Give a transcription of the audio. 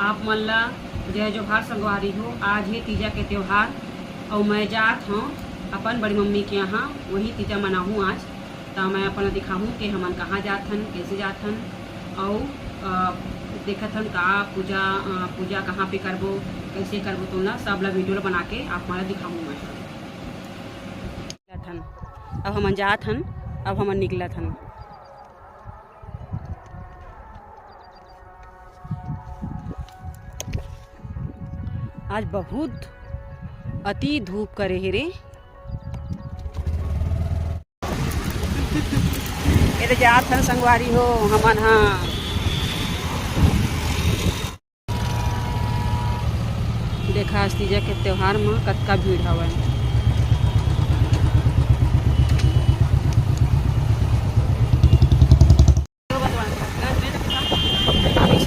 आप मन ला जय जोहार संगवारी हो। आज है तीजा के त्यौहार और मैं जात हूँ अपन बड़ी मम्मी के यहाँ, वही तीजा मनाहूँ आज। तो मैं अपन दिखाऊँ कि हमन कहाँ जात हन, कैसे जात हन और देखत हन का पूजा कहाँ पे करबो, कैसे करबो, तो ना सब ला वीडियो बना के आप मला दिखाऊँ मैं। अब हमन जात हन, अब हमन निकलत हन। आज बहुत अति धूप करे हे रे। ये जात हन संगवारी हो हमन। हाँ देखा तीजा के त्योहार में कतका भीड़ हवय।